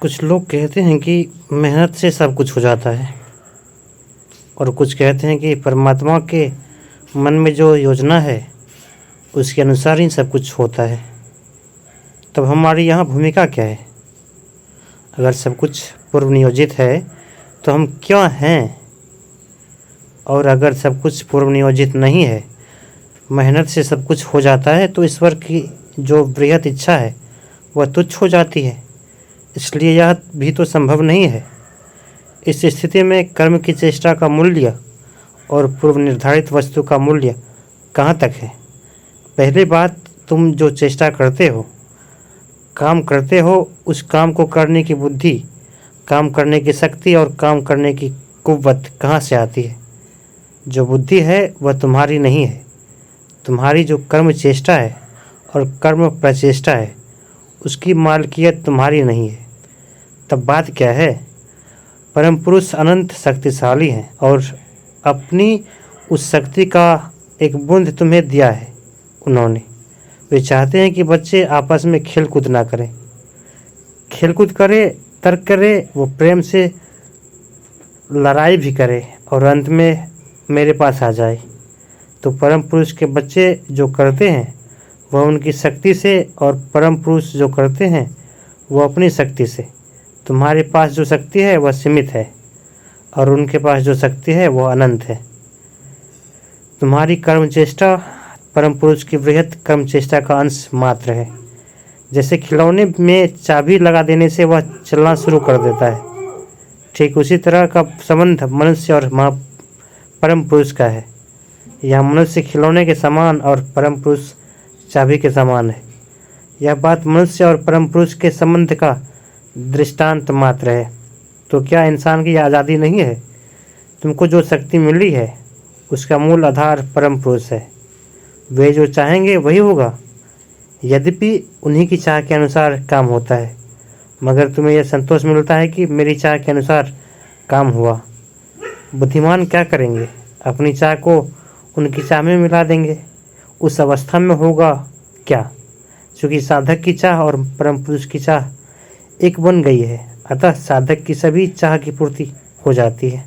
कुछ लोग कहते हैं कि मेहनत से सब कुछ हो जाता है और कुछ कहते हैं कि परमात्मा के मन में जो योजना है उसके अनुसार ही सब कुछ होता है। तब हमारी यहाँ भूमिका क्या है? अगर सब कुछ पूर्व नियोजित है तो हम क्या हैं? और अगर सब कुछ पूर्व नियोजित नहीं है, मेहनत से सब कुछ हो जाता है, तो ईश्वर की जो बृहत इच्छा है वह तुच्छ हो जाती है। इसलिए यह भी तो संभव नहीं है। इस स्थिति में कर्म की चेष्टा का मूल्य और पूर्व निर्धारित वस्तु का मूल्य कहाँ तक है? पहली बात, तुम जो चेष्टा करते हो, काम करते हो, उस काम को करने की बुद्धि, काम करने की शक्ति और काम करने की कुव्वत कहाँ से आती है? जो बुद्धि है वह तुम्हारी नहीं है। तुम्हारी जो कर्म चेष्टा है और कर्म प्रचेष्टा है, उसकी मालकियत तुम्हारी नहीं है। तब बात क्या है? परम पुरुष अनंत शक्तिशाली हैं और अपनी उस शक्ति का एक बूंद तुम्हें दिया है उन्होंने। वे चाहते हैं कि बच्चे आपस में खेल कूद ना करें, खेल कूद करे, तर्क करे, वो प्रेम से लड़ाई भी करे और अंत में मेरे पास आ जाए। तो परम पुरुष के बच्चे जो करते हैं वह उनकी शक्ति से, और परम पुरुष जो करते हैं वह अपनी शक्ति से। तुम्हारे पास जो शक्ति है वह सीमित है और उनके पास जो शक्ति है वह अनंत है। तुम्हारी कर्म चेष्टा परम पुरुष की बृहत कर्म चेष्टा का अंश मात्र है। जैसे खिलौने में चाबी लगा देने से वह चलना शुरू कर देता है, ठीक उसी तरह का संबंध मनुष्य और परम पुरुष का है। यह मनुष्य खिलौने के समान और परम पुरुष चाबी के समान है। यह बात मनुष्य और परम पुरुष के संबंध का दृष्टांत मात्र है। तो क्या इंसान की आज़ादी नहीं है? तुमको जो शक्ति मिली है उसका मूल आधार परम पुरुष है। वे जो चाहेंगे वही होगा। यद्यपि उन्हीं की चाह के अनुसार काम होता है, मगर तुम्हें यह संतोष मिलता है कि मेरी चाह के अनुसार काम हुआ। बुद्धिमान क्या करेंगे? अपनी चाह को उनकी चाह में मिला देंगे। उस अवस्था में होगा क्या? क्योंकि साधक की चाह और परम पुरुष की चाह एक बन गई है, अतः साधक की सभी चाह की पूर्ति हो जाती है।